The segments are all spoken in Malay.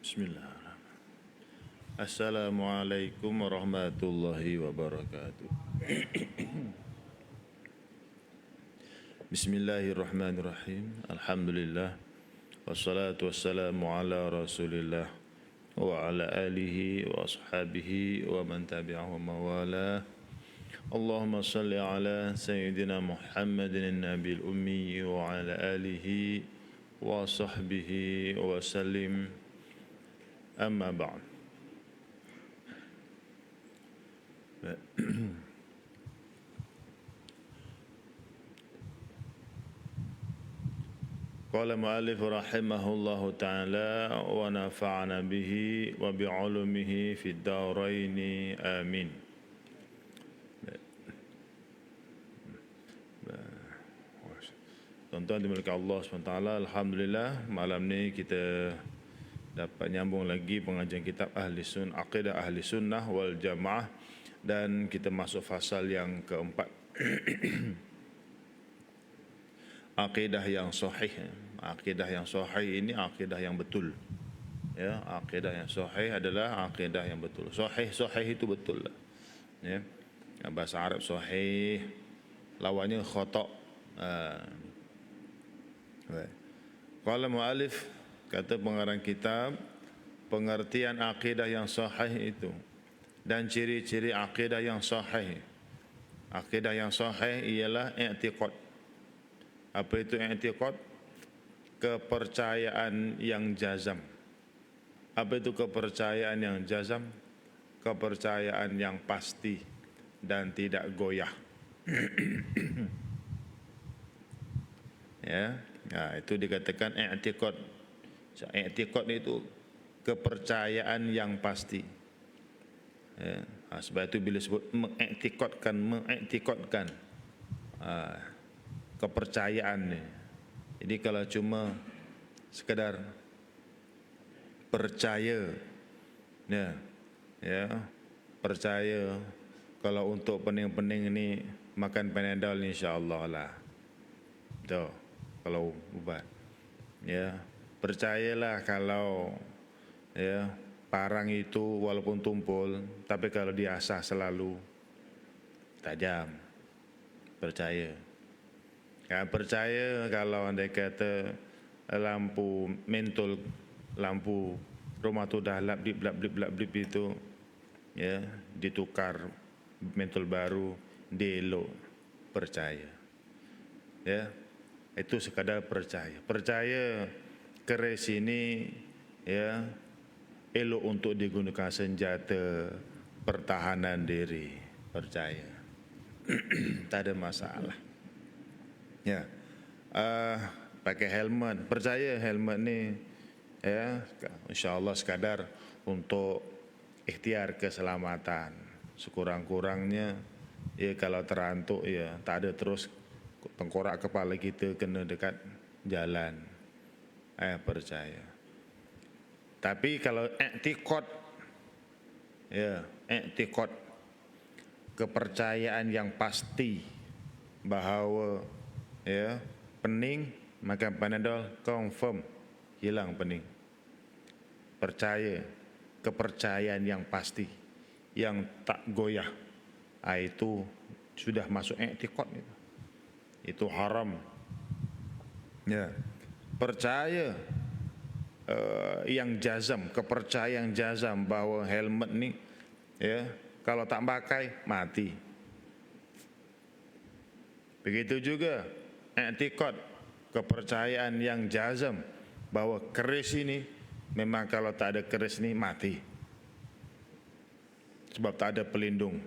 Bismillahirrahmanirrahim. Assalamualaikum warahmatullahi wabarakatuh. Bismillahirrahmanirrahim. Alhamdulillah. Wassalatu wassalamu ala rasulillah wa ala alihi wa ashabihi wa man tabi'ahu mawala. Allahumma salli ala Sayyidina Muhammadin Nabil Ummi wa ala alihi wa sahbihi wa sallim. Amma ba'd. Qala mu'allif rahimahullahu ta'ala wa nafa'ana bihi wa bi'ulumihi fid daraini amin. Tuan-tuan dimiliki Allah SWT, alhamdulillah malam ni kita dapat nyambung lagi pengajian kitab Aqidah Ahli Sunnah wal Jamaah, dan kita masuk fasal yang keempat. Akidah yang sahih. Akidah yang sahih ini akidah yang betul. Ya, akidah yang sahih adalah akidah yang betul. Sahih itu betul lah. Ya. Bahasa Arab sahih, lawannya khata'. Qala mu'allif, kata pengarang kitab, pengertian akidah yang sahih itu dan ciri-ciri akidah yang sahih. Akidah yang sahih ialah i'tiqad. Apa itu i'tiqad? Kepercayaan yang jazam. Apa itu kepercayaan yang jazam? Kepercayaan yang pasti dan tidak goyah. Ya, nah, itu dikatakan i'tiqad. I'tiqad itu kepercayaan yang pasti. Ya, sebab itu bila sebut mengiktikadkan kepercayaan ni. Jadi kalau cuma sekadar percaya, ya, percaya kalau untuk pening-pening ni makan Panadol insya-Allah lah. Tuh, kalau ubat. Ya, percayalah kalau ya parang itu walaupun tumpul, tapi kalau diasah selalu tajam. Percaya. Percaya kalau andai kata lampu mentul, lampu rumah tu dah lap-lip itu, ya, ditukar mentul baru, dielok, percaya. Ya, itu sekadar percaya. Percaya keris ini, ya, elok untuk digunakan senjata pertahanan diri. Percaya. Tak ada masalah. Ya, pakai helmet. Percaya helmet ni, ya, insya-Allah sekadar untuk ikhtiar keselamatan. Sekurang-kurangnya, ya, kalau terantuk, ya, tak ada terus tengkorak kepala kita kena dekat jalan. Percaya. Tapi kalau i'tiqad, ya, i'tiqad, kepercayaan yang pasti bahawa, ya, pening makan Panadol confirm hilang pening. Percaya, kepercayaan yang pasti, yang tak goyah, itu sudah masuk i'tiqad itu. Itu haram. Ya, percaya yang jazam, kepercayaan jazam bahawa helmet ni, ya, kalau tak pakai mati. Begitu juga i'tiqad, kepercayaan yang jazam bahawa keris ini memang kalau tak ada keris ni mati. Sebab tak ada pelindung.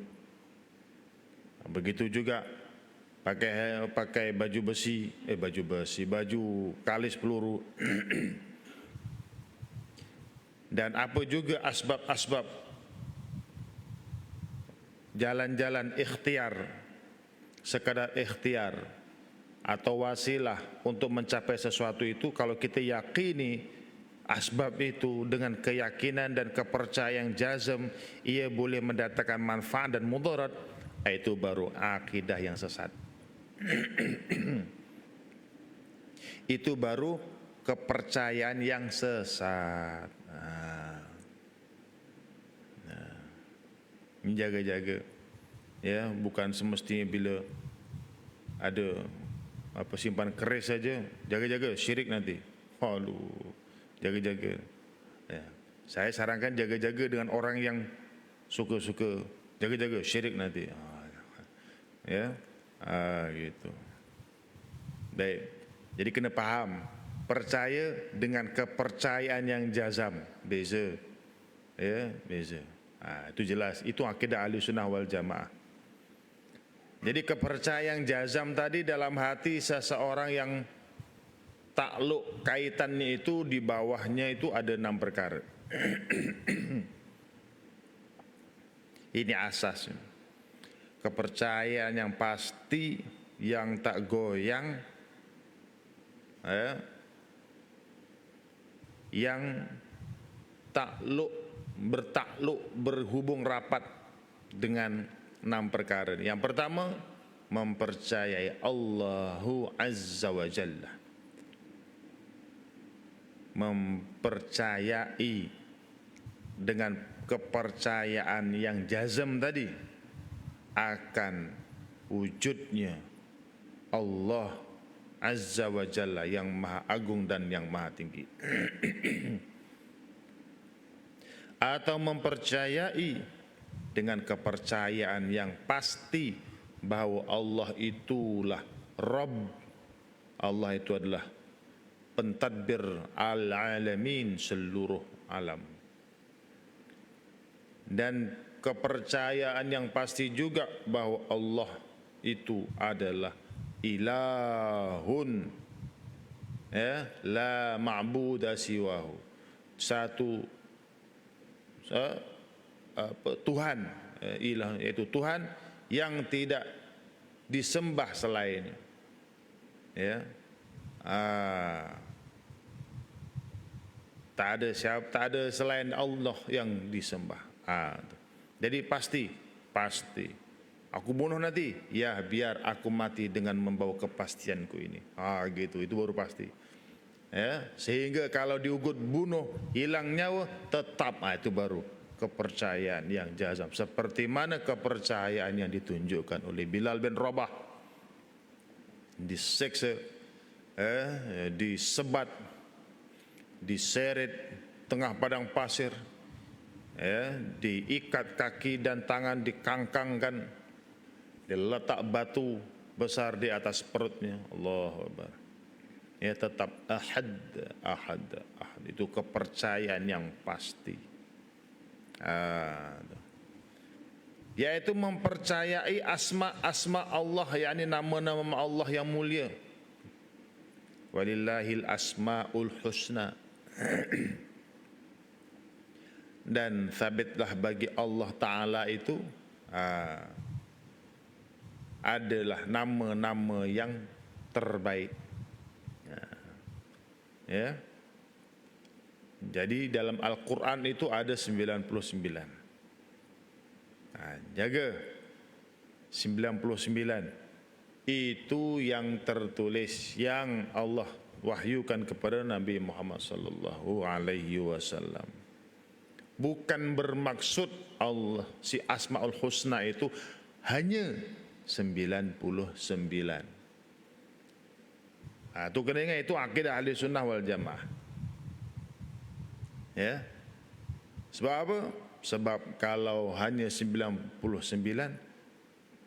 Begitu juga pakai baju besi, baju kalis peluru. Dan apa juga asbab-asbab jalan-jalan ikhtiar, sekadar ikhtiar atau wasilah untuk mencapai sesuatu itu, kalau kita yakini asbab itu dengan keyakinan dan kepercayaan jazm, ia boleh mendatangkan manfaat dan mudarat, itu baru akidah yang sesat. Itu baru kepercayaan yang sesat. menjaga-jaga. Ya, bukan semestinya bila ada simpan keris saja, jaga-jaga syirik nanti. Aduh, jaga-jaga. Ya. Saya sarankan jaga-jaga dengan orang yang suka-suka, jaga-jaga syirik nanti. Ya, gitu. Baik. Jadi kena faham, percaya dengan kepercayaan yang jazam, beza. Ya, beza. Itu jelas. Itu akidah Ahlussunnah wal Jamaah. Jadi kepercayaan jazam tadi dalam hati seseorang yang takluk kaitannya itu di bawahnya itu ada 6 perkara. Ini asasnya. Kepercayaan yang pasti, yang tak goyang, yang bertakluk, berhubung rapat dengan 6 perkara. Yang pertama, mempercayai Allahu Azza wa Jalla. Mempercayai dengan kepercayaan yang jazam tadi akan wujudnya Allah Azza wa Jalla yang maha agung dan yang maha tinggi. Atau mempercayai dengan kepercayaan yang pasti bahwa Allah itulah Rabb, Allah itu adalah pentadbir al-alamin, seluruh alam. Dan kepercayaan yang pasti juga bahwa Allah itu adalah ilahun, la ma'buda siwahu, satu Tuhan, ilah yaitu Tuhan yang tidak disembah selainnya. Ya, tak ada selain Allah yang disembah. Jadi pasti. Aku bunuh nanti, ya biar aku mati dengan membawa kepastianku ini. Gitu, itu baru pasti. Ya, sehingga kalau diugut bunuh hilang nyawa tetap, itu baru kepercayaan yang jazam. Seperti mana kepercayaan yang ditunjukkan oleh Bilal bin Rabah, diseksa, disebat, diseret tengah padang pasir, diikat kaki dan tangan, dikangkangkan, diletak batu besar di atas perutnya. Allahu Akbar. Ya, tetap ahad. Itu kepercayaan yang pasti. Yaitu mempercayai asma Allah, yakni nama-nama Allah yang mulia. Walillahil asmaul husna. Dan sabitlah bagi Allah Ta'ala itu adalah nama-nama yang terbaik. Ya. Jadi dalam Al-Quran itu ada 99. Jaga 99. Itu yang tertulis, yang Allah wahyukan kepada Nabi Muhammad sallallahu alaihi wasallam. Bukan bermaksud Allah si Asmaul Husna itu hanya 99. Itu kena ingat, itu akidah Ahlussunnah wal Jamaah. Ya. Sebab apa? Sebab kalau hanya 99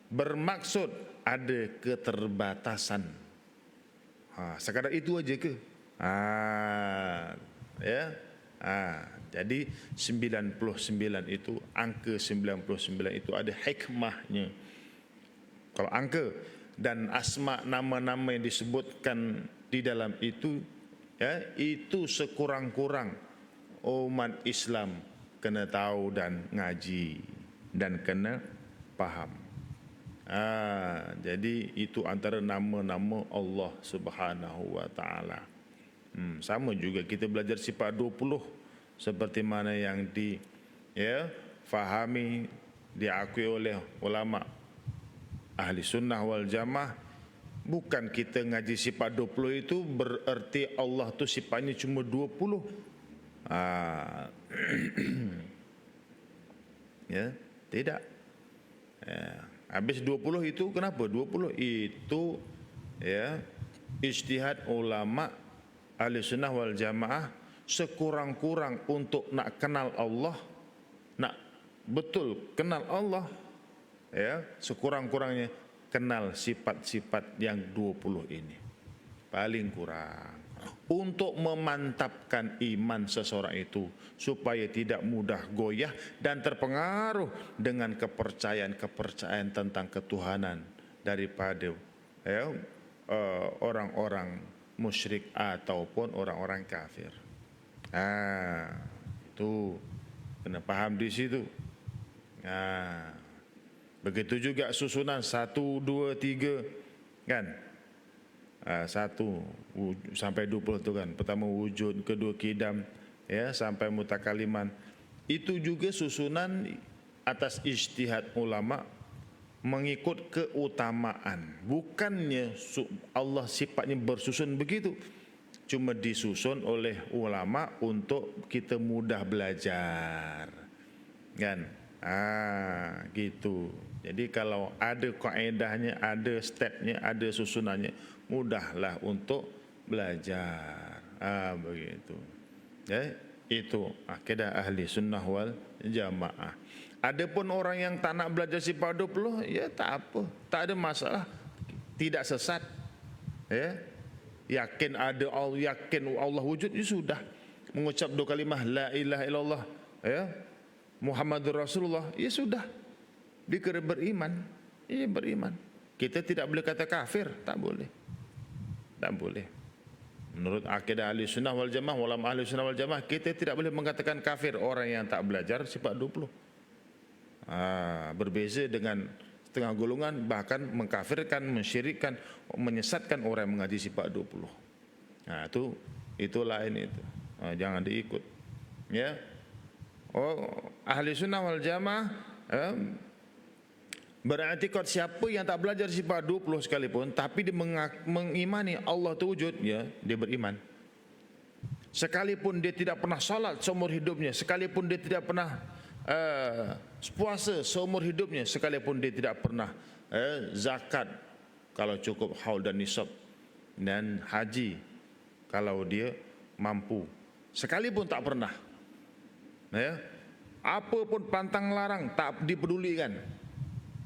bermaksud ada keterbatasan. Sekadar itu aja ke? Ya. Jadi 99 itu, angka 99 itu ada hikmahnya. Kalau angka dan asma, nama-nama yang disebutkan di dalam itu, ya, itu sekurang-kurang umat Islam kena tahu dan ngaji dan kena faham. Jadi itu antara nama-nama Allah Subhanahu wa taala. Sama juga kita belajar sifat 20 seperti mana yang fahami, diakui oleh ulama Ahli Sunnah wal Jamaah. Bukan kita ngaji sifat 20 itu berarti Allah tu sifatnya cuma 20. Ya, tidak. Ya. Habis 20 itu kenapa? 20 itu ya ijtihad ulama Ahlussunnah wal Jamaah sekurang-kurang untuk nak kenal Allah, nak betul kenal Allah, ya sekurang-kurangnya kenal sifat-sifat yang 20 ini. Paling kurang untuk memantapkan iman seseorang itu supaya tidak mudah goyah dan terpengaruh dengan kepercayaan tentang ketuhanan daripada ya, orang-orang musyrik ataupun orang-orang kafir. Itu kena paham di situ. Begitu juga susunan 1, 2, 3 kan. 1 sampai 20 itu kan. Pertama wujud, kedua kidam, ya sampai mutakaliman. Itu juga susunan atas ijtihad ulama mengikut keutamaan. Bukannya Allah sifatnya bersusun begitu. Cuma disusun oleh ulama untuk kita mudah belajar. Kan? Gitu. Jadi kalau ada kaedahnya, ada stepnya, ada susunannya, mudahlah untuk belajar. Begitu. Ya, itu akidah ahli sunnah wal jamaah. Adapun orang yang tak nak belajar sifat 20, ya tak apa, tak ada masalah, tidak sesat. Ya, yakin ada Allah, yakin Allah wujud, ya sudah. Mengucap 2 kalimah la ilaha illallah, ya Muhammadur Rasulullah, ya sudah. Dikira beriman, ya beriman. Kita tidak boleh kata kafir, tak boleh. Tak boleh. Menurut akidah ahli sunnah wal jamaah, ulama ahli sunnah wal jamaah, kita tidak boleh mengatakan kafir orang yang tak belajar sifat 20. Berbeza dengan setengah golongan, bahkan mengkafirkan, mensyirikkan, menyesatkan orang yang mengaji sifat 20. Itu lain itu. Jangan diikut. Ya. Ahli sunnah wal jamaah beriktikad siapa yang tak belajar sifat 20 sekalipun tapi dia mengimani Allah itu wujud, ya dia beriman. Sekalipun dia tidak pernah salat seumur hidupnya, sekalipun dia tidak pernah puasa seumur hidupnya, sekalipun dia tidak pernah zakat kalau cukup haul dan nisab, dan haji kalau dia mampu, sekalipun tak pernah, ya apa pun pantang larang tak dipedulikan,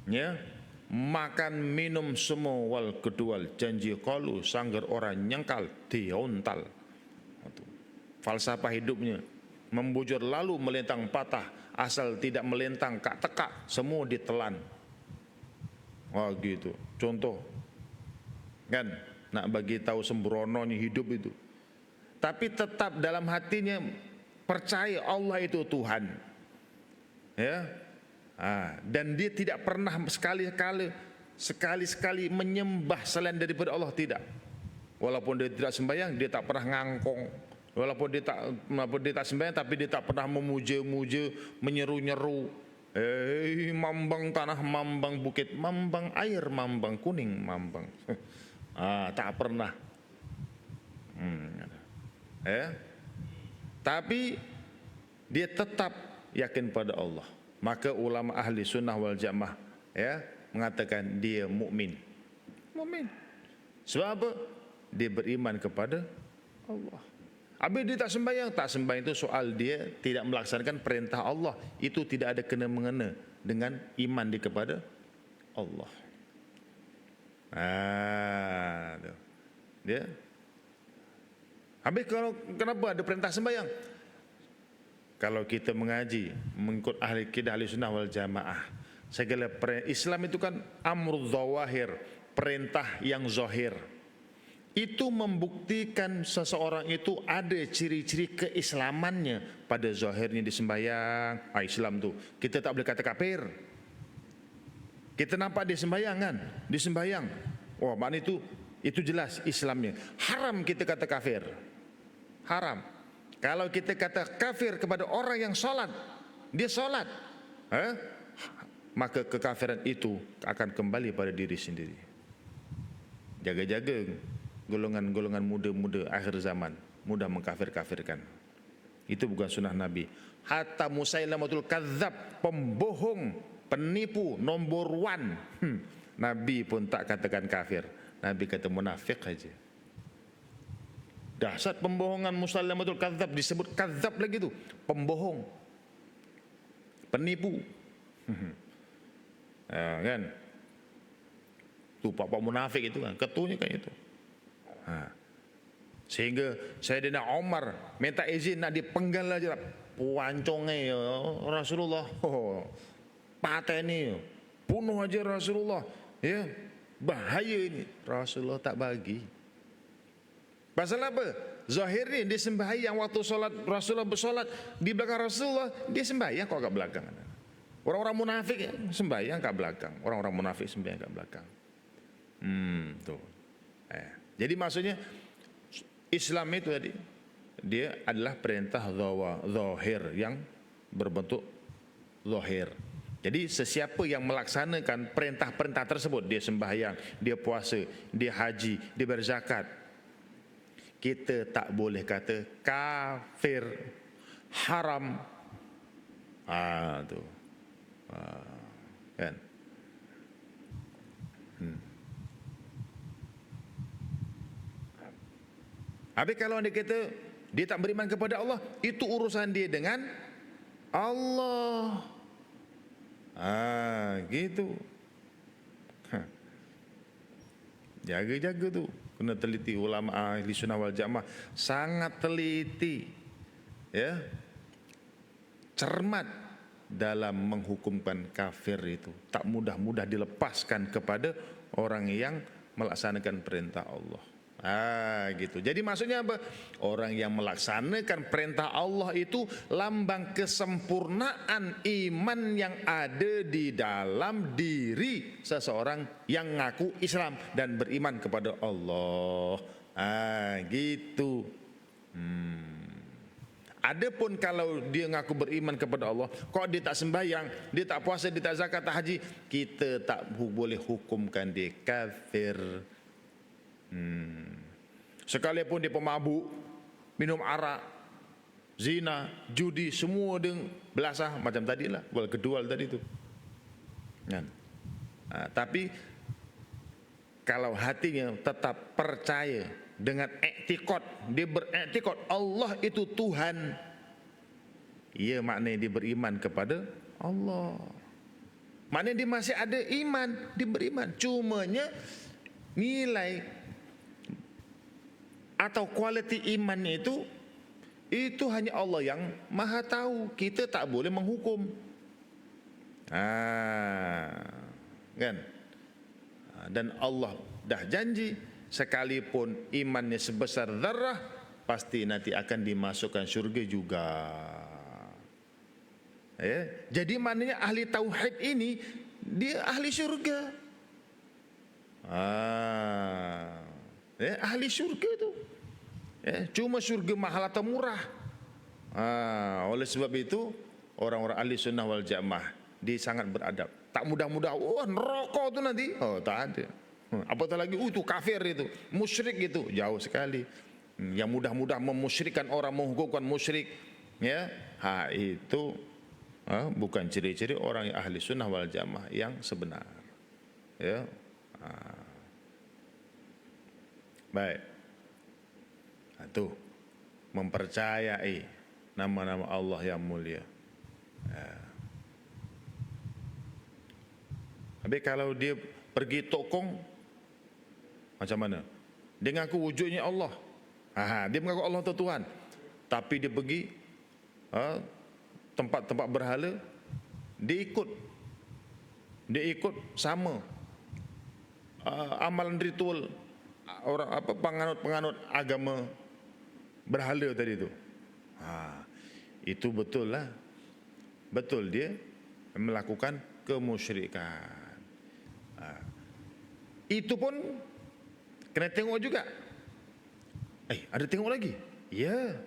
ya makan minum semua wal kedual janji qalu sanggar orang nyengkal diontal. Falsafah hidupnya membujur lalu melintang patah, asal tidak melintang kak tekak semua ditelan. Gitu contoh kan, nak bagi tahu sembrononya hidup itu, tapi tetap dalam hatinya percaya Allah itu Tuhan, ya. Dan dia tidak pernah sekali-sekali menyembah selain daripada Allah, tidak. Walaupun dia tidak sembahyang, dia tak pernah ngangkong. Walaupun dia tak sembahyang, tapi dia tak pernah memuja-muja, menyeru-nyeru. Mambang tanah, mambang bukit, mambang air, mambang kuning, mambang. Tak pernah. Tapi dia tetap yakin pada Allah. Maka ulama ahli sunnah wal jamaah, ya mengatakan dia mukmin. Mukmin. Sebab apa? Dia beriman kepada Allah. Habis dia tak sembahyang itu soal dia tidak melaksanakan perintah Allah. Itu tidak ada kena-mengena dengan iman dia kepada Allah. Dia. Habis kenapa ada perintah sembahyang? Kalau kita mengaji mengikut ahli sunnah wal jamaah, segala Islam itu kan amrul zawahir, perintah yang zahir. Itu membuktikan seseorang itu ada ciri-ciri keislamannya pada zahirnya di sembahyang. Islam tu kita tak boleh kata kafir. Kita nampak dia sembahyang kan, dia sembahyang. Makna itu jelas Islamnya. Haram kita kata kafir. Haram. Kalau kita kata kafir kepada orang yang solat, dia solat, maka kekafiran itu akan kembali pada diri sendiri. Jaga-jaga golongan-golongan muda-muda akhir zaman, mudah mengkafir-kafirkan. Itu bukan sunnah Nabi. Hatta Musailamatul Kadzab, pembohong, penipu nombor 1. Nabi pun tak katakan kafir, Nabi kata munafik saja. Dahsyat pembohongan Musailamatul Kadzdzab, disebut kadzdzab lagi tu, pembohong, penipu. Kan? Tu pak-pak munafik itu kan, ketuanya kan itu. Sehingga Sayyidina Umar minta izin nak dipenggal aja, puancongnya Rasulullah, pateni, bunuh aja Rasulullah, ya bahaya ini. Rasulullah tak bagi. Pasal apa? Zahir ni dia sembahyang waktu solat, Rasulullah bersolat di belakang Rasulullah, dia sembahyang kok kat belakang. Orang-orang munafik sembahyang kat belakang, orang-orang munafik sembahyang kat belakang. Tu. Jadi maksudnya Islam itu tadi dia adalah perintah zahir yang berbentuk zahir. Jadi sesiapa yang melaksanakan perintah-perintah tersebut, dia sembahyang, dia puasa, dia haji, dia berzakat, kita tak boleh kata kafir, haram. Tu. Kan? Habis kalau dia kata dia tak beriman kepada Allah, itu urusan dia dengan Allah. Gitu. Jaga-jaga tu. Kena teliti, ulama ahli sunnah wal jamaah sangat teliti, ya, cermat dalam menghukumkan kafir itu. Tak mudah-mudah dilepaskan kepada orang yang melaksanakan perintah Allah. Gitu. Jadi maksudnya apa? Orang yang melaksanakan perintah Allah itu lambang kesempurnaan iman yang ada di dalam diri seseorang yang ngaku Islam dan beriman kepada Allah. Gitu. Adapun kalau dia ngaku beriman kepada Allah, kok dia tak sembahyang, dia tak puasa, dia tak zakat, tak haji, kita tak boleh hukumkan dia kafir. Sekalipun dia pemabuk, minum arak, zina, judi, semua dia belasah macam tadilah, wal kedual tadi tu. Kan? Tapi kalau hatinya tetap percaya dengan iktikad, dia beriktikad Allah itu Tuhan, ia maknanya dia beriman kepada Allah. Maknanya dia masih ada iman, dia beriman. Cumanya nilai atau kualiti imannya itu hanya Allah yang maha tahu. Kita tak boleh menghukum. Kan? Dan Allah dah janji, sekalipun imannya sebesar zarrah, pasti nanti akan dimasukkan syurga juga. Jadi maknanya ahli tauhid ini dia ahli syurga. Ahli syurga tu. Cuma syurga mahal atau murah. Oleh sebab itu orang-orang ahli sunnah wal jamaah dia sangat beradab. Tak mudah-mudah neraka tu nanti. Tak ada. Apatah lagi itu kafir, itu musyrik, itu jauh sekali. Yang mudah-mudah memusyrikkan orang, menghukumkan musyrik, ya, itu bukan ciri-ciri orang yang ahli sunnah wal jamaah yang sebenar. Ya. Baik. Itu mempercayai nama-nama Allah yang mulia. Habis kalau dia pergi tokong, macam mana? Dia mengaku wujudnya Allah. Dia mengaku Allah itu Tuhan, tapi dia pergi tempat-tempat berhala, dia ikut sama amalan ritual orang penganut agama berhala tadi tu. Itu betul lah. Betul dia melakukan kemusyrikan. Itu pun kena tengok juga. Ada tengok lagi? Ya.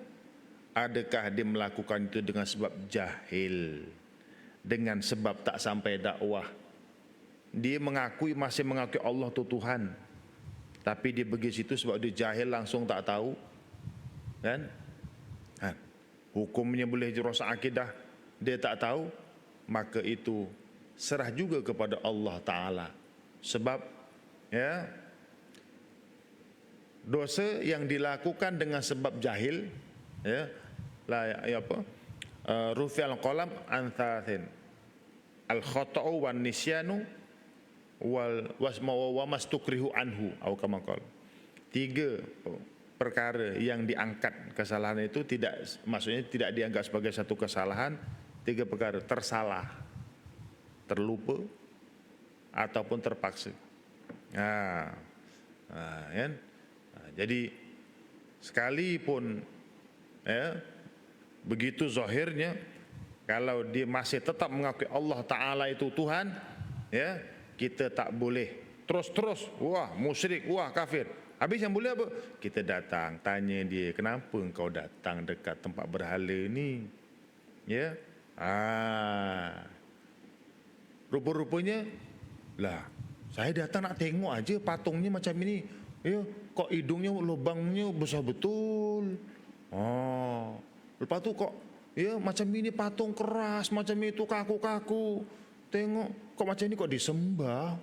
Adakah dia melakukan itu dengan sebab jahil, dengan sebab tak sampai dakwah? Dia masih mengakui Allah tu Tuhan, tapi dia pergi situ sebab dia jahil, langsung tak tahu. Kan? Hukumnya boleh rosak akidah, dia tak tahu, maka itu serah juga kepada Allah Ta'ala. Sebab ya, dosa yang dilakukan dengan sebab jahil, ya, rufi'al qalam an thalathin, al khata'u wan nisyanu wa mastukrihu anhu, atau kama qala. 3 perkara yang diangkat kesalahan itu tidak, maksudnya tidak dianggap sebagai satu kesalahan. 3 perkara: tersalah, terlupa, ataupun terpaksa. Kan? Jadi sekalipun ya, begitu zahirnya, kalau dia masih tetap mengakui Allah Ta'ala itu Tuhan, ya, kita tak boleh terus wah musyrik, wah kafir. Habis yang boleh apa? Kita datang tanya dia, kenapa engkau datang dekat tempat berhala ni? Ya, rupa-rupanya lah, saya datang nak tengok aja patungnya macam ini. Ya, kok hidungnya lubangnya besar betul. Lepas tu kok ya macam ini patung keras, macam itu kaku-kaku. Tengok kok macam ini, kok disembah.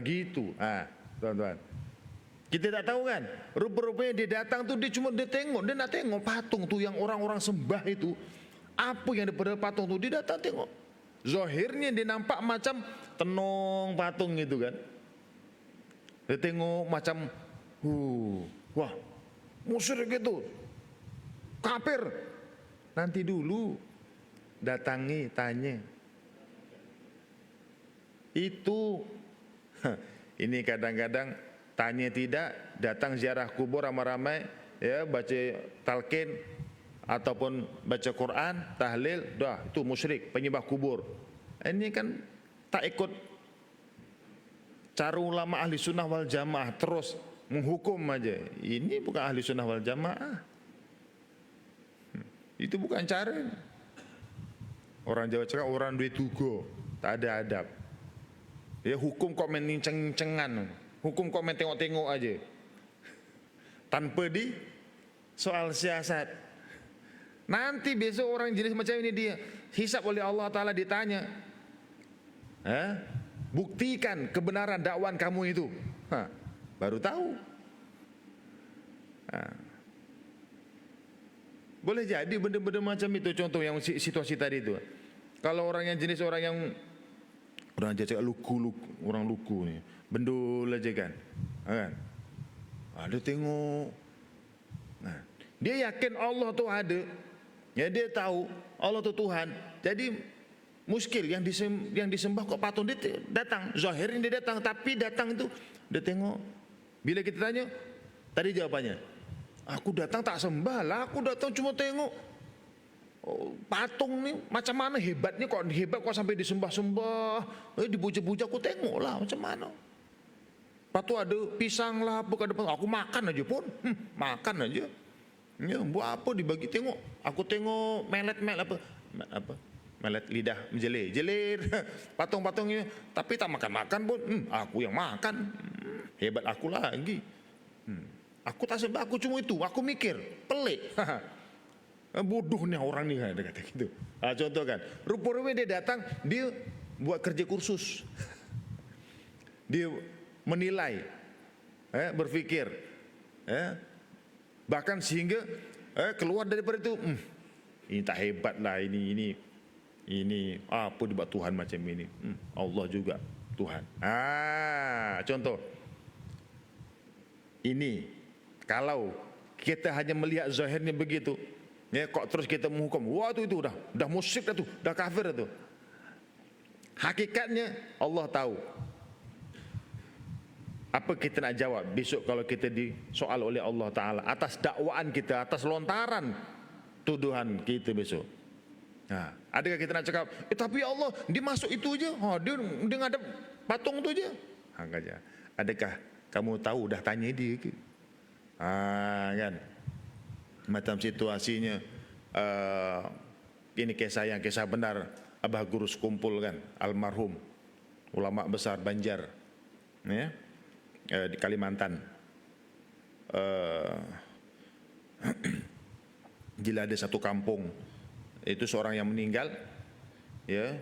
Gitu. Tuan-tuan, kita tak tahu kan, rupa-rupanya dia datang tu, dia nak tengok patung tu yang orang-orang sembah itu. Apa yang ada pada patung tu, dia datang tengok. Zahirnya dia nampak macam tenung patung itu kan. Dia tengok macam wah musyrik itu, kafir. Nanti dulu datangi, tanya. Itu ini kadang-kadang tanya tidak, datang ziarah kubur ramai-ramai, ya, baca talqin ataupun baca Quran, tahlil, dah itu musyrik, penyembah kubur. Ini kan tak ikut cara ulama ahli sunnah wal jamaah, terus menghukum aja. Ini bukan ahli sunnah wal jamaah. Itu bukan cara. Orang Jawa cakap orang duit tugo, tak ada adab. Ya, hukum kok main ceng-cengan, hukum kok main tengok-tengok aja, tanpa di soal siasat. Nanti besok orang jenis macam ini dia hisab oleh Allah Ta'ala, ditanya, buktikan kebenaran dakwaan kamu itu. Baru tahu. Boleh jadi benda-benda macam itu. Contoh yang situasi tadi itu, kalau orang yang jenis orang yang orang aja cakap luku, orang luku ni bendul aja kan, dia tengok, dia yakin Allah tu ada, ya, dia tahu Allah tu Tuhan. Jadi muskil yang disembah kok patung, dia datang, zahirnya dia datang, tapi datang itu dia tengok. Bila kita tanya, tadi jawabannya, aku datang tak sembah lah, aku datang cuma tengok. Patung ni macam mana hebatnya, kok hebat kok sampai disembah-sembah, dipuja-puja, aku tengok lah macam mana. Lepas tu ada pisang lah, apa ada, aku makan aja pun, makan aja. Ya, buat apa dibagi tengok? Aku tengok melet lidah menjelir patung-patungnya, tapi tak makan-makan pun. Aku yang makan, hebat aku lagi. Aku tak sebab, aku cuma itu, aku mikir, pelik. Bodohnya orang ni kan, dia kata gitu. Contoh kan, rupa-rupanya dia datang, dia buat kerja kursus. Dia menilai, berfikir, bahkan sehingga keluar daripada itu, ini tak hebat lah, ini apa dibuat Tuhan macam ini. Allah juga Tuhan. Contoh ini, kalau kita hanya melihat zahirnya begitu, ya, kok terus kita menghukum, wah itu dah musyrik dah tu, dah kafir dah tu. Hakikatnya Allah tahu. Apa kita nak jawab besok kalau kita disoal oleh Allah Ta'ala atas dakwaan kita, atas lontaran tuduhan kita besok? Adakah kita nak cakap, tapi Allah, dia masuk itu je, dia ngadap patung tu je? Adakah kamu tahu dah tanya dia ke? Kan? Macam situasinya, ini kisah benar, Abah Guru Sekumpul kan, almarhum ulama besar Banjar, ya, di Kalimantan. Bila ada satu kampung, itu seorang yang meninggal, ya,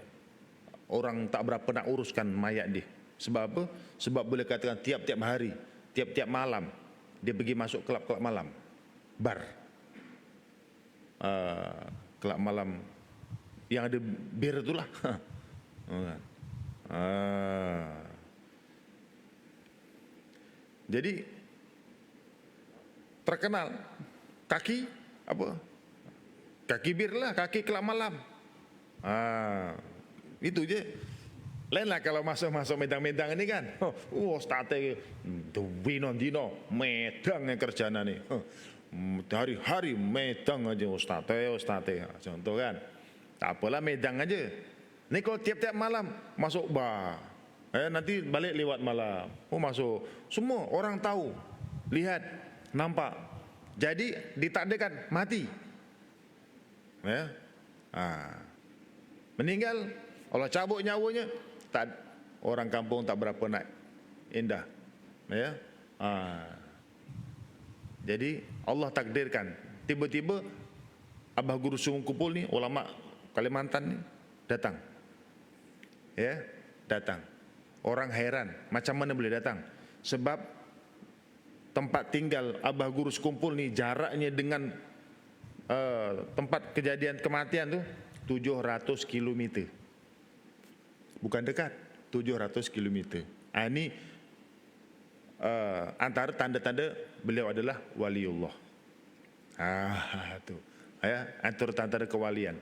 orang tak berapa nak uruskan mayat dia. Sebab apa? Sebab boleh katakan tiap-tiap hari, tiap-tiap malam dia pergi masuk kelab-kelab malam, bar, kelab malam yang ada bir itulah. Jadi terkenal kaki apa? Kaki bir lah, kaki kelab malam. Itu je. Lainlah kalau masuk medang-medang ini kan. State Dino medang yang kerjaan ni. Hari-hari medang aja state. Contoh kan. Tak apalah medang aja. Ni kalau tiap-tiap malam masuk bar. Nanti balik lewat malam. Masuk. Semua orang tahu. Lihat, nampak. Jadi ditakdirkan mati. Meninggal, Allah cabut nyawanya. Orang kampung tak berapa nak indah. Jadi Allah takdirkan. Tiba-tiba Abah Guru Sungguh Kumpul ni, ulama Kalimantan ni datang. Datang. Orang heran, macam mana boleh datang? Sebab tempat tinggal Abah Guru Sekumpul ni jaraknya dengan tempat kejadian kematian tu 700 km. Bukan dekat, 700 km. Ini antara tanda-tanda beliau adalah waliullah. Tu. Antara tanda kewalian.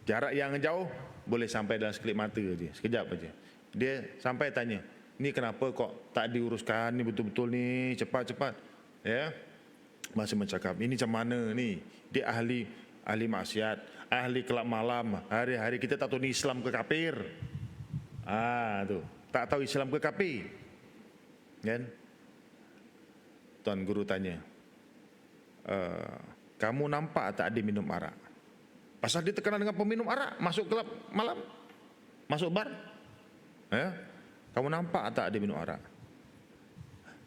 Jarak yang jauh boleh sampai dalam sekelip mata je, sekejap aja. Dia sampai tanya, ni kenapa kok tak diuruskan ni betul-betul ni, cepat-cepat. Masih mencakap, ini macam mana ni? Dia ahli maksiat, ahli kelab malam. Hari-hari kita tak tahu ni Islam ke kafir. Tu. Tak tahu Islam ke kafir. Kan? Tuan Guru tanya, kamu nampak tak dia minum arak? Pasal dia terkenal dengan peminum arak, masuk kelab malam, masuk bar. Kamu nampak tak dia minum arak?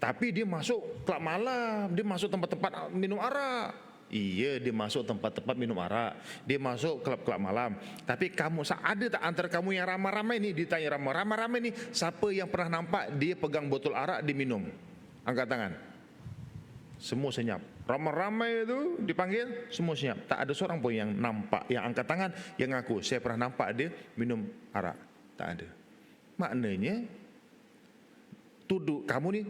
Tapi dia masuk kelab malam, dia masuk tempat-tempat minum arak. Iya, dia masuk tempat-tempat minum arak, dia masuk kelab-kelab malam. Tapi kamu, ada tak antara kamu yang ramai-ramai ni, ditanya ramai-ramai ni, siapa yang pernah nampak dia pegang botol arak diminum? Angkat tangan. Semua senyap. Ramai-ramai itu dipanggil, semua senyap. Tak ada seorang pun yang nampak, yang angkat tangan, yang ngaku saya pernah nampak dia minum arak. Tak ada. Maknanya tuduh kamu ni,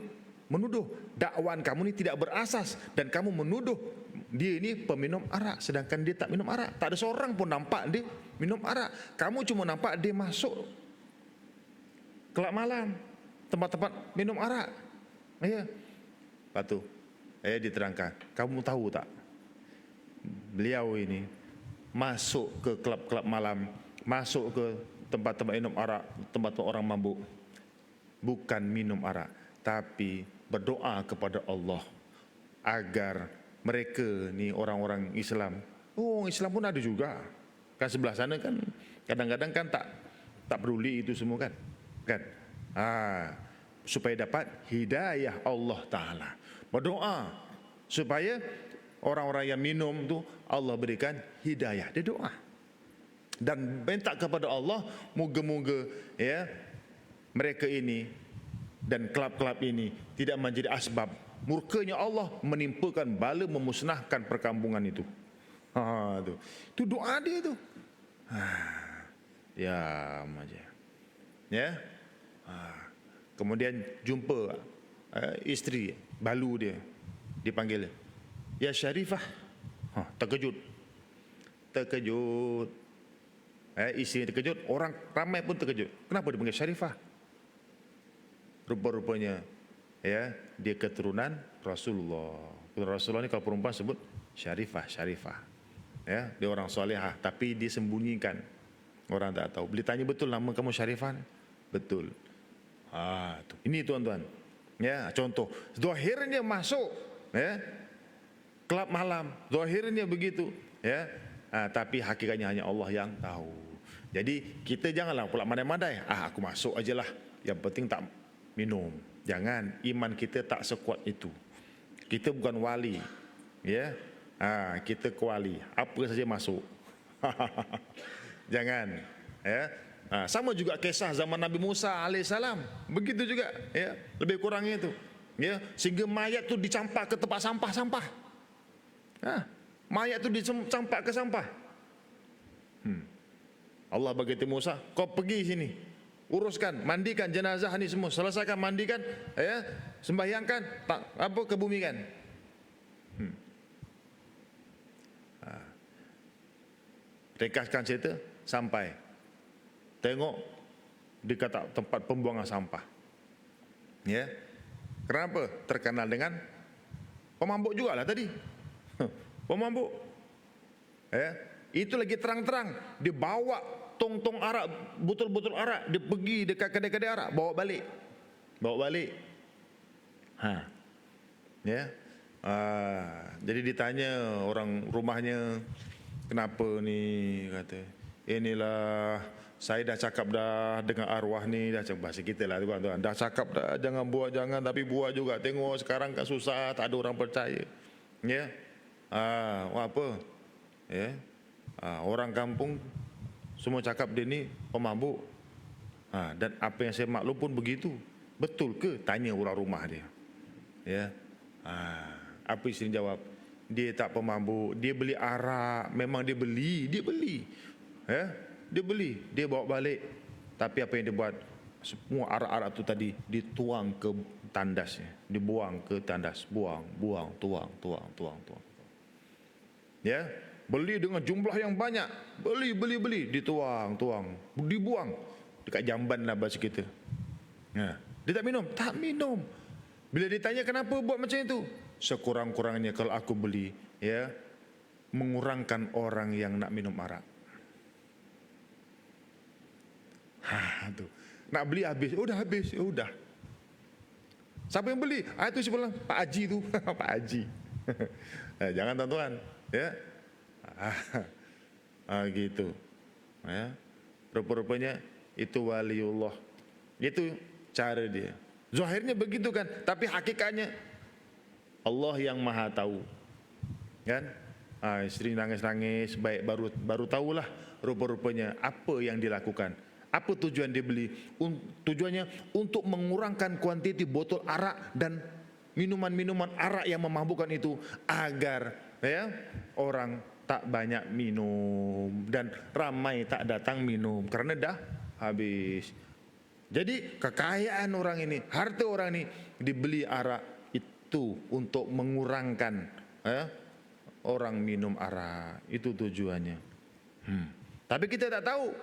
menuduh dakwaan kamu ni tidak berasas, dan kamu menuduh dia ni peminum arak, sedangkan dia tak minum arak. Tak ada seorang pun nampak dia minum arak. Kamu cuma nampak dia masuk kelab malam, tempat-tempat minum arak. Lepas tu diterangkan, kamu tahu tak, beliau ini masuk ke kelab-kelab malam, masuk ke tempat-tempat minum arak, tempat orang mabuk, bukan minum arak, tapi berdoa kepada Allah agar mereka ni orang-orang Islam. Islam pun ada juga. Kan sebelah sana kan kadang-kadang kan tak peduli itu semua kan. Supaya dapat hidayah Allah Ta'ala. Berdoa supaya orang-orang yang minum tu Allah berikan hidayah. Dia doa. Dan minta kepada Allah, moga-moga mereka ini dan kelab-kelab ini tidak menjadi asbab murkanya Allah menimpakan bala memusnahkan perkampungan itu. Tu doa dia tu. Diam aja. Kemudian jumpa isteri balu dia, dipanggil, ya Syarifah. Terkejut. Isteri terkejut, orang ramai pun terkejut. Kenapa dipanggil Syarifah? Rupa-rupanya dia keturunan Rasulullah. Rasulullah ni kalau perempuan sebut Syarifah. Dia orang solehah, tapi dia sembunyikan, orang tak tahu. Bila tanya, betul nama kamu Syarifah? Betul. Ini tuan-tuan, contoh zahirnya masuk kelab malam, zahirnya begitu, tapi hakikatnya hanya Allah yang tahu. Jadi kita janganlah pula mandai-mandai, aku masuk ajalah, yang penting tak minum. Jangan, iman kita tak sekuat itu. Kita bukan wali, kita kuali, apa saja masuk. Jangan. Ya. Sama juga kisah zaman Nabi Musa alaihissalam. Begitu juga, ya. Lebih kurangnya itu. Ya, sehingga mayat tu dicampak ke tempat sampah-sampah. Mayat tu dicampak ke sampah. Allah bagi Musa, kau pergi sini, uruskan, mandikan jenazah ni semua, selesaikan mandikan, ya, sembahyangkan, kebumikan. Ringkaskan cerita sampai tengok di kata tempat pembuangan sampah. Ya, kenapa? Terkenal dengan pemabuk jugalah tadi. Pemabuk. Ya, itu lagi terang-terang dibawa tong-tong arak, botol-botol arak, dia pergi dekat kedai-kedai arak, bawa balik. Ya. Jadi ditanya orang rumahnya, kenapa ni, kata, inilah saya dah cakap dah dengan arwah ni, dah cakap bahasa kita lah tuan-tuan, dah cakap dah jangan buat, tapi buat juga. Tengok sekarang kan susah, tak ada orang percaya. Ya. Apa? Ya. Orang kampung semua cakap dia ni pemabuk. Dan apa yang saya maklum pun begitu. Betul ke? Tanya orang rumah dia. Ya. Apa isteri jawab? Dia tak pemabuk, dia beli arak, memang dia beli. Ya, dia beli, dia bawa balik. Tapi apa yang dia buat? Semua arak-arak tu tadi dituang ke tandasnya, dibuang ke tandas, buang, tuang. Ya, beli dengan jumlah yang banyak, beli, dituang, dibuang dekat jamban lah bahasa kita. Ya, dia tak minum. Bila ditanya kenapa buat macam itu? Sekurang-kurangnya kalau aku beli, ya, mengurangkan orang yang nak minum arak. Tu. Nak beli habis, habis. Siapa yang beli? Itu sebelah Pak Haji tu. Pak Haji. Jangan tuan-tuan, ya. Gitu. Ya. Rupa-rupanya itu waliullah. Itu cara dia. Zahirnya begitu kan, tapi hakikatnya Allah yang Maha tahu. Kan? Isteri nangis-nangis, baik baru tahulah rupa-rupanya apa yang dilakukan. Apa tujuan dia beli? Tujuannya untuk mengurangkan kuantiti botol arak dan minuman-minuman arak yang memabukkan itu, agar, ya, orang tak banyak minum dan ramai tak datang minum karena dah habis. Jadi kekayaan orang ini, harta orang ini dibeli arak itu untuk mengurangkan, ya, orang minum arak. Itu tujuannya. Tapi kita tak tahu,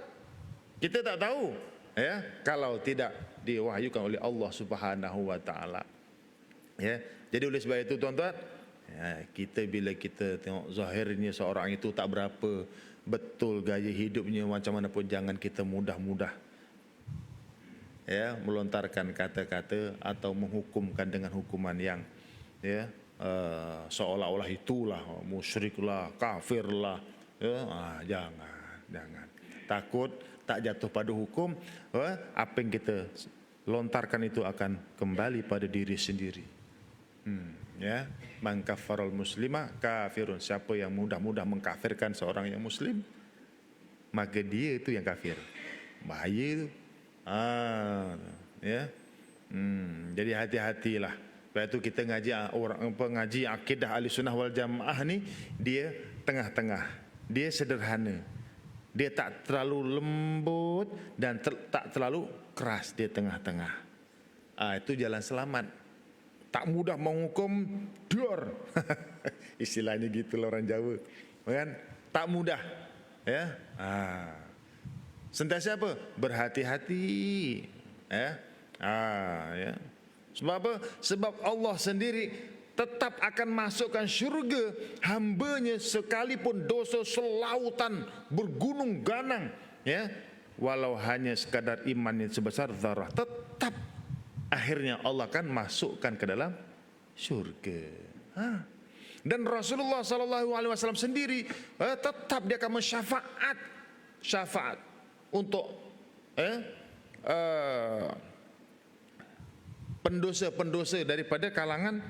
ya, kalau tidak diwahyukan oleh Allah Subhanahu wa taala. Ya, jadi oleh sebab itu tuan-tuan, ya, bila kita tengok zahirnya seorang itu tak berapa betul gaya hidupnya macam mana pun, jangan kita mudah-mudah, ya, melontarkan kata-kata atau menghukumkan dengan hukuman yang, ya, seolah-olah itulah musyriklah, kafirlah, ya. Jangan. Takut tak jatuh pada hukum, apa yang kita lontarkan itu akan kembali pada diri sendiri. Ya, man kaffaral muslima kafirun. Siapa yang mudah-mudah mengkafirkan seorang yang muslim, maka dia itu yang kafir. Bahaya itu. Ya. Jadi hati-hatilah. Sebab itu kita ngaji akidah Ahlussunnah wal Jamaah ni, dia tengah-tengah. Dia sederhana. Dia tak terlalu lembut dan tak terlalu keras, dia tengah-tengah. Itu jalan selamat. Tak mudah menghukum, dor. Istilahnya gitulah orang Jawa. Kan? Tak mudah. Ya. Sentiasa apa? Berhati-hati. Ya. Ya. Sebab apa? Sebab Allah sendiri tetap akan masukkan syurga hambanya sekalipun dosa selautan bergunung ganang, ya, walau hanya sekadar imannya sebesar zarah, tetap akhirnya Allah akan masukkan ke dalam syurga. Dan Rasulullah SAW sendiri tetap dia akan syafaat untuk pendosa-pendosa daripada kalangan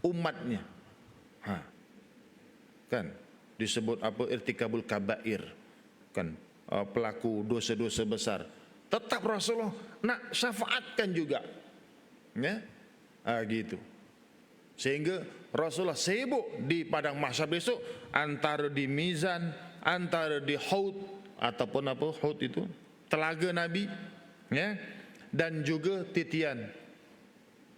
umatnya. Kan disebut apa, irtikabul kabair, kan, pelaku dosa-dosa besar, tetap Rasulullah nak syafaatkan juga, ya, gitu. Sehingga Rasulullah sibuk di padang mahsyar besok, antara di mizan, antara di haud ataupun apa haud itu, telaga Nabi, ya, dan juga titian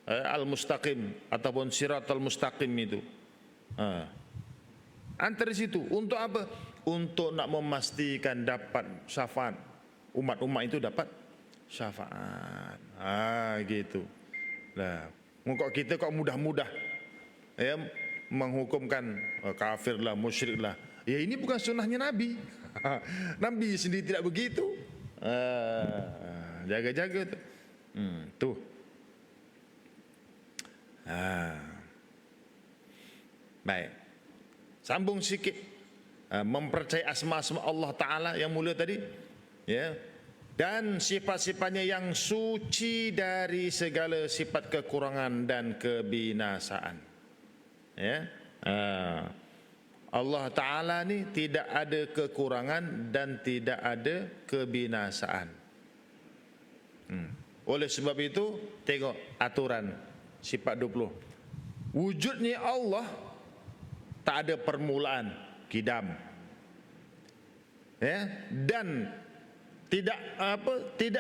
al-mustaqim ataupun siratal mustaqim itu. Antara situ untuk apa? Untuk nak memastikan dapat syafaat, umat-umat itu dapat syafaat. Gitu. Nah, kok kita kok mudah-mudah ya menghukumkan kafir lah, musyrik lah. Ya ini bukan sunnahnya Nabi. Nabi sendiri tidak begitu. Jaga-jaga tu. Tuh. Baik. Sambung sikit. Mempercayai asma-asma Allah Ta'ala yang mulia tadi, ya, dan sifat-sifatnya yang suci dari segala sifat kekurangan dan kebinasaan, ya. Allah Ta'ala ni tidak ada kekurangan dan tidak ada kebinasaan. Oleh sebab itu tengok aturan sifat 20. Wujudnya Allah tak ada permulaan, kidam, ya, dan tidak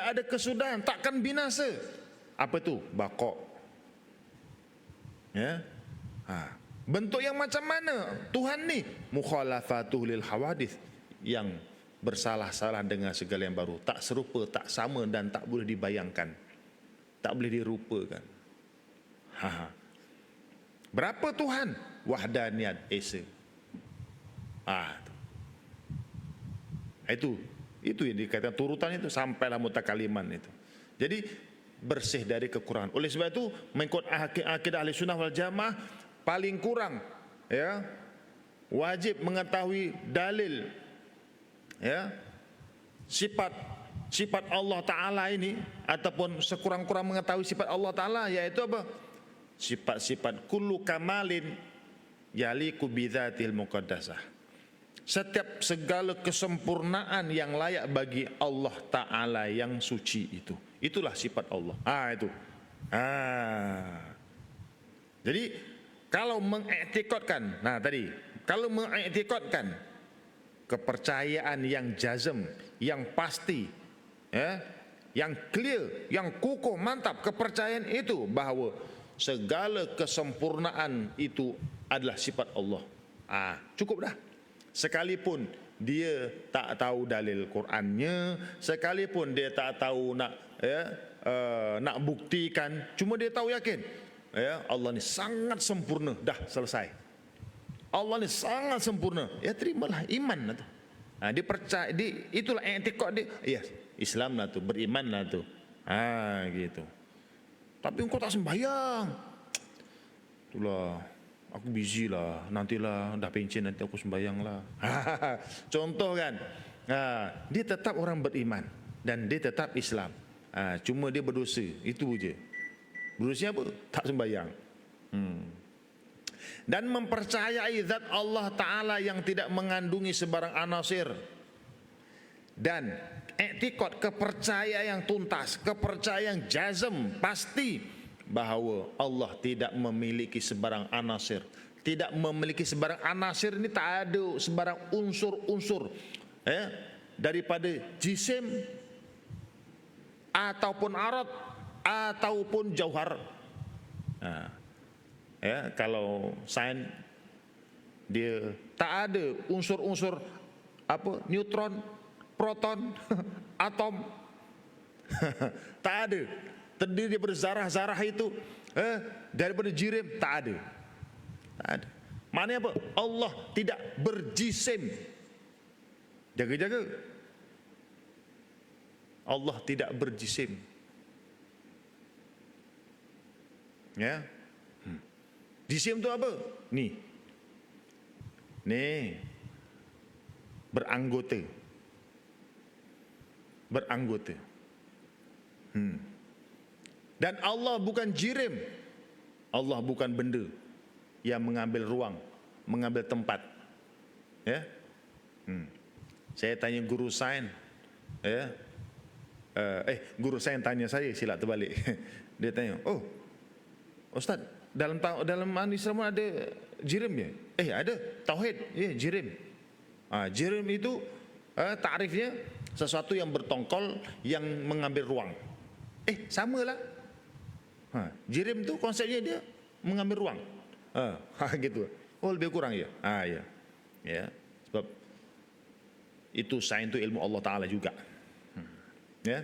ada kesudahan, takkan binasa. Apa tu? Baqa. Ya. Bentuk yang macam mana Tuhan ni? Mukhalafatuh lil hawadith, yang bersalah-salah dengan segala yang baru, tak serupa, tak sama dan tak boleh dibayangkan, tak boleh dirupakan. Berapa Tuhan? Wahdaniyat Esa. Itu yang dikatakan turutan itu sampailah mutakaliman itu. Jadi bersih dari kekurangan. Oleh sebab itu mengikut akidah Ahli Sunnah wal Jamaah, paling kurang, ya, wajib mengetahui dalil, ya, sifat Allah Ta'ala ini, ataupun sekurang-kurang mengetahui sifat Allah Ta'ala, yaitu apa? Sifat-sifat kullu kamalin yaliku bidzatil muqaddasah. Setiap segala kesempurnaan yang layak bagi Allah Ta'ala yang suci itu. Itulah sifat Allah. Itu. Jadi kalau mengiktikadkan, kalau mengiktikadkan kepercayaan yang jazm, yang pasti, ya, yang clear, yang kukuh, mantap, kepercayaan itu bahawa segala kesempurnaan itu adalah sifat Allah. Cukup dah. Sekalipun dia tak tahu dalil Qurannya, sekalipun dia tak tahu nak buktikan, cuma dia tahu yakin, ya, Allah ni sangat sempurna, dah selesai. Allah ni sangat sempurna, ya terimalah, iman lah tu. Dia percaya, itulah i'tiqad dia. Ya, Islam lah tu, beriman lah tu. Gitu. Tapi engkau tak sembahyang. Itulah, aku busy lah, nantilah dah pencen nanti aku sembahyang lah. Contoh kan. Dia tetap orang beriman dan dia tetap Islam. Cuma dia berdosa, itu je. Berdosanya apa? Tak sembahyang. Dan mempercayai zat Allah Ta'ala yang tidak mengandungi sebarang anasir, dan i'tiqad, kepercayaan yang tuntas, kepercayaan yang jazm, pasti bahawa Allah tidak memiliki sebarang anasir. Tidak memiliki sebarang anasir ini tak ada sebarang unsur-unsur, ya, daripada jisim ataupun arat ataupun jauhar. Ya, kalau sains dia tak ada unsur-unsur apa, neutron, proton, atom. Tak ada. Terdiri daripada zarah-zarah itu, daripada jirim, tak ada. Tak ada. Maknanya apa? Allah tidak berjisim. Jaga-jaga. Allah tidak berjisim. Ya. Jisim itu apa? Ni beranggota. Dan Allah bukan jirim. Allah bukan benda yang mengambil ruang, mengambil tempat. Ya. Saya tanya guru sains, Ya, guru saya yang tanya saya, silap terbalik. Dia tanya, oh Ustaz, dalam Islam ada jirim ya? Ada tauhid, ya jirim. Jirim itu takrifnya sesuatu yang bertongkol yang mengambil ruang. Samalah. Jirim itu konsepnya dia mengambil ruang. Gitu. Oh lebih kurang ya. Ya. Ya. Sebab itu sains itu ilmu Allah Taala juga. Ya.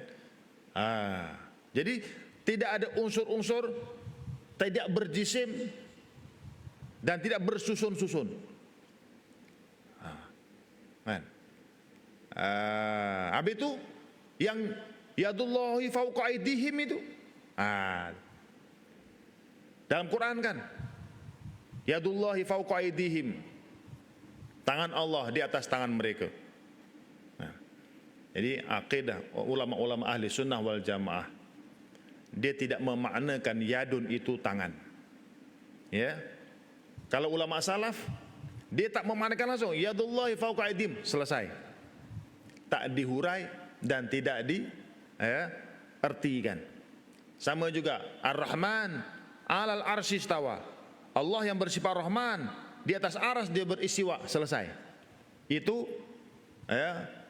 Jadi tidak ada unsur-unsur tidak berjisim dan tidak bersusun-susun. Habis itu yang yadullahi fauqa aydihim itu. Dalam Quran kan, yadullahi fauqa aydihim, tangan Allah di atas tangan mereka. Jadi akidah ulama-ulama ahli sunnah wal jamaah, dia tidak memaknakan yadun itu tangan. Ya, kalau ulama salaf dia tak memaknakan langsung yadullahi fauqa aydihim, selesai, tak dihurai dan tidak diartikan. Sama juga Ar-Rahman alal arsy istawa, Allah yang bersifat Rahman di atas aras dia beristiwa, selesai. Itu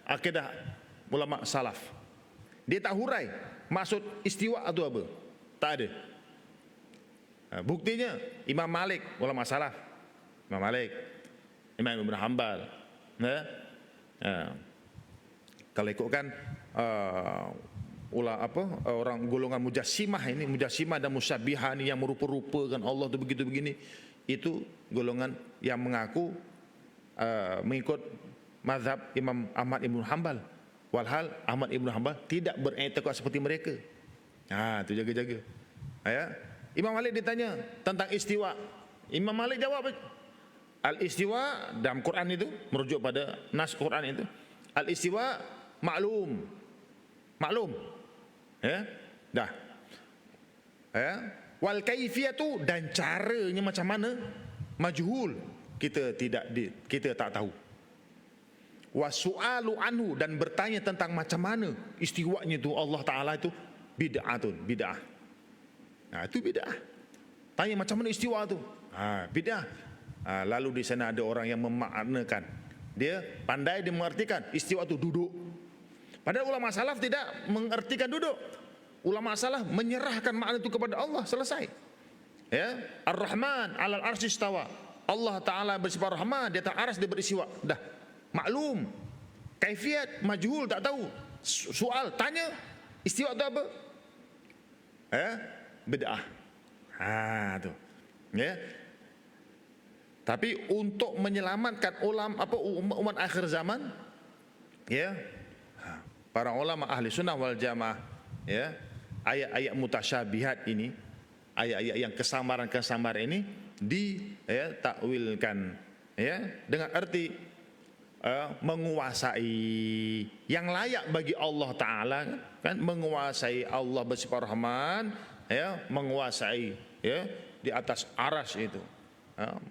akidah ulama salaf. Dia tak hurai maksud istiwa atau apa, tak ada. Buktinya Imam Malik, ulama salaf, Imam Malik, Imam Ibn Hanbal, kalau ikutkan orang golongan mujassimah ini, mujassimah dan musyabbihah ini yang merupa-rupakan Allah itu begitu begini, itu golongan yang mengaku mengikut mazhab Imam Ahmad Ibn Hanbal. Walhal Ahmad Ibn Hanbal tidak beriktikad seperti mereka. Itu jaga-jaga. Imam Malik ditanya tentang istiwa. Imam Malik jawab, al-istiwa dalam Quran itu merujuk pada nas Quran itu. Al-istiwa maklum. Maklum. Dah. Wal kaifiyatu, dan caranya macam mana, majhul. Kita tak tahu. Wasu'alu anhu, dan bertanya tentang macam mana istiwanya itu Allah Ta'ala itu bid'atun, bid'ah. Itu bid'ah. Tanya macam mana istiwa itu, bid'ah. Lalu di sana ada orang yang memaknakan, dia pandai dia mengartikan istiwa itu duduk. Padahal ulama salaf tidak mengartikan duduk. Ulama salaf menyerahkan makna itu kepada Allah, selesai. Ar-Rahman alal arsy istawa, Allah Ta'ala bersifat Rahman di atas aras dia beristiwa, dah maklum. Kaifiat majhul, tak tahu. Soal tanya istiwa itu apa, bid'ah. Tu. Tapi untuk menyelamatkan umat akhir zaman, para ulama ahli sunnah wal jamaah, ayat-ayat mutasyabihat ini, ayat-ayat yang kesamaran-kesamaran ini ditakwilkan dengan arti menguasai yang layak bagi Allah Ta'ala, kan, menguasai Allah bersifat Rahman, menguasai di atas aras itu,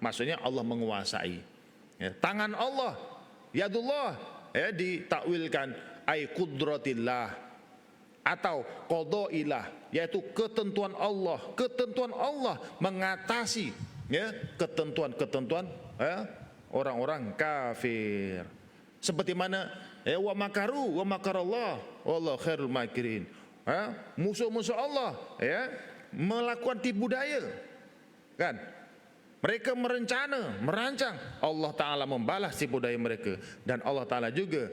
maksudnya Allah menguasai. Tangan Allah, yadullah, ditakwilkan ay qudratillah atau qadailah, yaitu ketentuan Allah mengatasi ketentuan orang-orang kafir. Seperti mana wa makaru wa makarallah wallahu khairul makirin. Musuh-musuh Allah melakukan tipu daya, kan? Mereka merancang, Allah Ta'ala membalas tipu daya mereka, dan Allah Ta'ala juga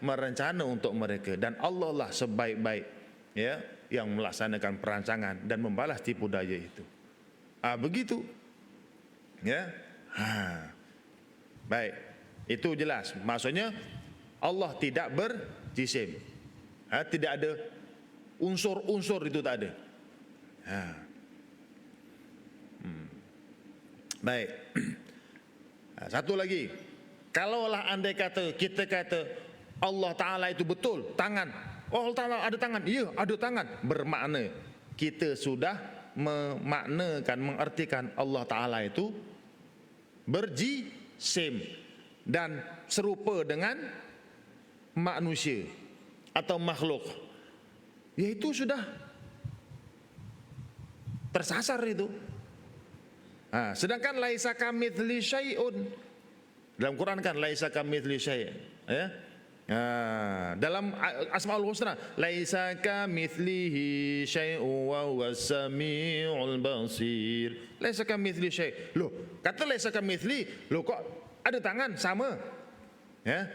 merencana untuk mereka, dan Allah lah sebaik-baik yang melaksanakan perancangan dan membalas tipu daya itu. Begitu. Baik, itu jelas. Maksudnya Allah tidak berjisim, tidak ada unsur-unsur, itu tak ada. Baik. Satu lagi, kalaulah andai kita kata Allah Ta'ala itu betul tangan, Allah Ta'ala ada tangan, iya ada tangan, bermakna kita sudah memaknakan, mengartikan Allah Ta'ala itu berjisim dan serupa dengan manusia. atau makhluk, ya itu sudah tersasar itu. Sedangkan laisa kamitsli syai'un, dalam Quran kan laisa kamitsli syai', ya. Dalam Asmaul Husna laisa kamitslihi syai'un wa huwas samiul basir. Laisa kamitsli syai'. Loh, kata laisa kamitsli, loh kok ada tangan sama? Ya.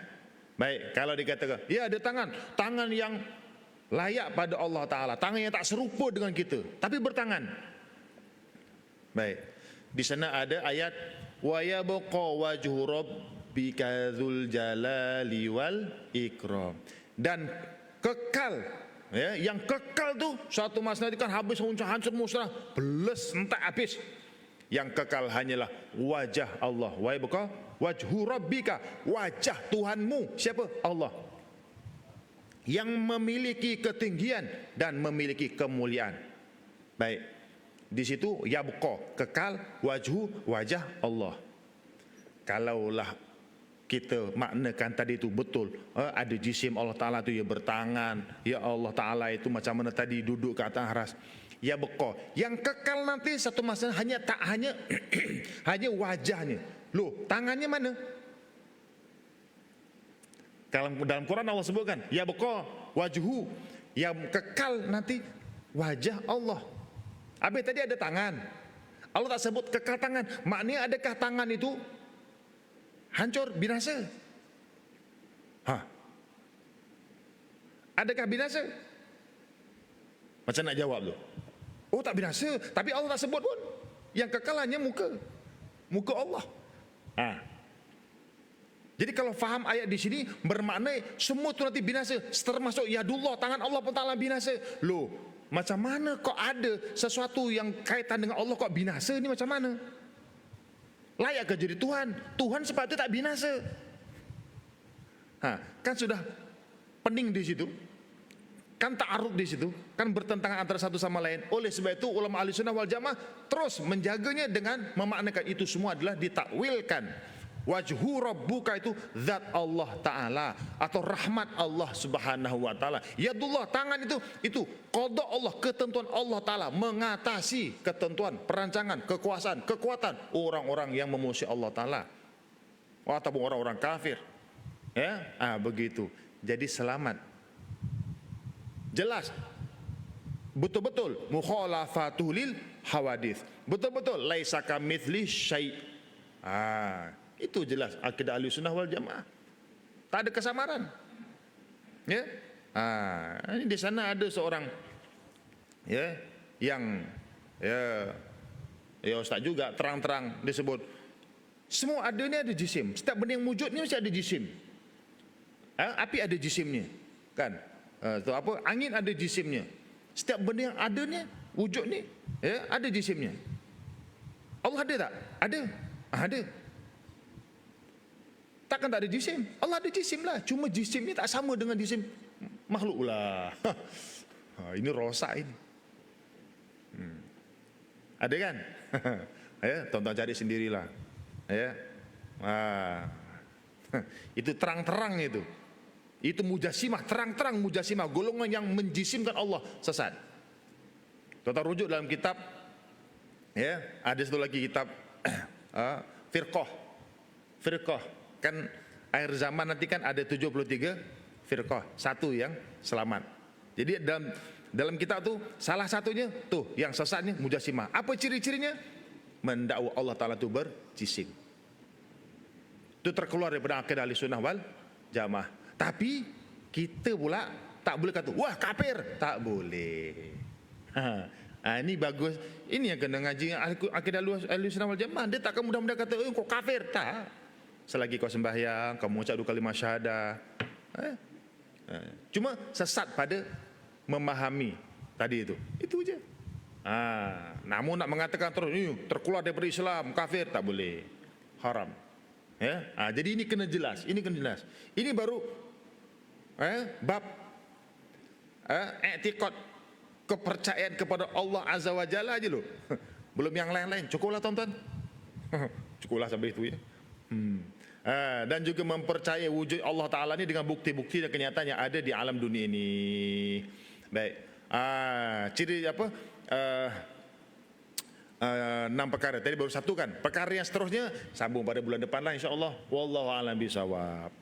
Baik, kalau dikatakan ya ada tangan, tangan yang layak pada Allah Ta'ala, tangan yang tak serupa dengan kita, tapi bertangan. Baik, di sana ada ayat wa yabqa wajhu rabbika dzul jalali wal ikram, dan kekal, ya, yang kekal tuh suatu masa nanti kan habis, hancur musnah, beles entak habis. Yang kekal hanyalah wajah Allah. Wa yabqa wajhu rabbika, wajah Tuhanmu. Siapa? Allah, yang memiliki ketinggian dan memiliki kemuliaan. Baik, di situ yabqa, kekal, wajhu, wajah Allah. Kalaulah kita maknakan tadi itu betul, ada jisim Allah Ta'ala itu ya bertangan, ya Allah Ta'ala itu macam mana tadi duduk ke atas aras, ya beko, yang kekal nanti satu masa hanya tak hanya hanya wajahnya. Loh, tangannya mana? Dalam Quran Allah sebutkan ya beko wajhu, yang kekal nanti wajah Allah. Habis tadi ada tangan, Allah tak sebut kekal tangan. Maknanya adakah tangan itu hancur, binasa? Adakah binasa? Macam nak jawab tu? Oh, tak binasa, tapi Allah tak sebut pun. Yang kekal hanya muka Allah. Jadi kalau faham ayat di sini bermakna semua tu nanti binasa, termasuk yadullah, tangan Allah pun taklah binasa. Loh, macam mana kok ada sesuatu yang kaitan dengan Allah kok binasa ni, macam mana? Layak ke jadi Tuhan? Tuhan sepatutnya tak binasa. Kan sudah pening di situ, kan ta'arud di situ, kan bertentangan antara satu sama lain. Oleh sebab itu ulama ahli sunnah wal jamaah terus menjaganya dengan memaknakan itu semua adalah ditakwilkan. Wajhu rabbuka itu zat Allah Ta'ala atau rahmat Allah Subhanahu wa Ta'ala. Yadullah, tangan itu qada Allah, ketentuan Allah Ta'ala mengatasi ketentuan, perancangan, kekuasaan, kekuatan orang-orang yang memusuhi Allah Ta'ala ataupun orang-orang kafir. Ya, begitu. Jadi selamat. Jelas. Betul-betul mukhalafatul lil hawadits. Betul-betul laisa kamitsli syai'. Itu jelas akidah Ahlussunnah wal Jamaah. Tak ada kesamaran. Ya. Ini di sana ada seorang ya yang ya ustaz juga terang-terang disebut semua ada ni ada jisim. Setiap benda yang wujud ni mesti ada jisim. Api ada jisimnya. Kan? Angin ada jisimnya. Setiap benda yang ada ni wujud ni ya ada jisimnya. Allah ada tak? Ada. Ada. Takkan tak ada jisim? Allah ada jisim lah. Cuma jisim ni tak sama dengan jisim makhluk lah. Ini rosak ini. Ada kan? Ya, tuan-tuan cari sendirilah. Ya. Itu terang-terang itu. Itu mujassimah, terang-terang mujassimah, golongan yang menjisimkan Allah sesat. Tuan-tuan rujuk dalam kitab, ya, ada satu lagi kitab Firqah. Kan akhir zaman nanti kan ada 73 firqah, satu yang selamat. Jadi dalam kitab tu salah satunya tuh yang sesatnya mujassimah. Apa ciri-cirinya? Mendakwa Allah Ta'ala tu berjisim. Itu terkeluar daripada akidah Ahlussunnah wal Jamaah. Tapi kita pula tak boleh kata wah kafir, tak boleh. Ini bagus. Ini yang kena ngaji akidah Ahlussunnah wal Jamaah. Dia takkan mudah-mudah kata kau kafir, tak. Selagi kau sembahyang, kau mengucap 2 kalimah syahadah. Cuma sesat pada memahami tadi itu. Itu je. Namun nak mengatakan terus terkeluar daripada Islam, kafir, tak boleh. Haram. Ya. Jadi ini kena jelas. Ini kena jelas. Ini baru bab i'tiqad, kepercayaan kepada Allah Azza wa Jalla aja loh. Belum yang lain-lain. Cukuplah tuan-tuan. Cukuplah sampai itu ya. Dan juga mempercayai wujud Allah Ta'ala ini dengan bukti-bukti dan kenyataan yang ada di alam dunia ini. Baik. Ciri apa? 6 perkara. Tadi baru 1 kan. Perkara yang seterusnya sambung pada bulan depan lah insya-Allah. Wallahu a'lam bishawab.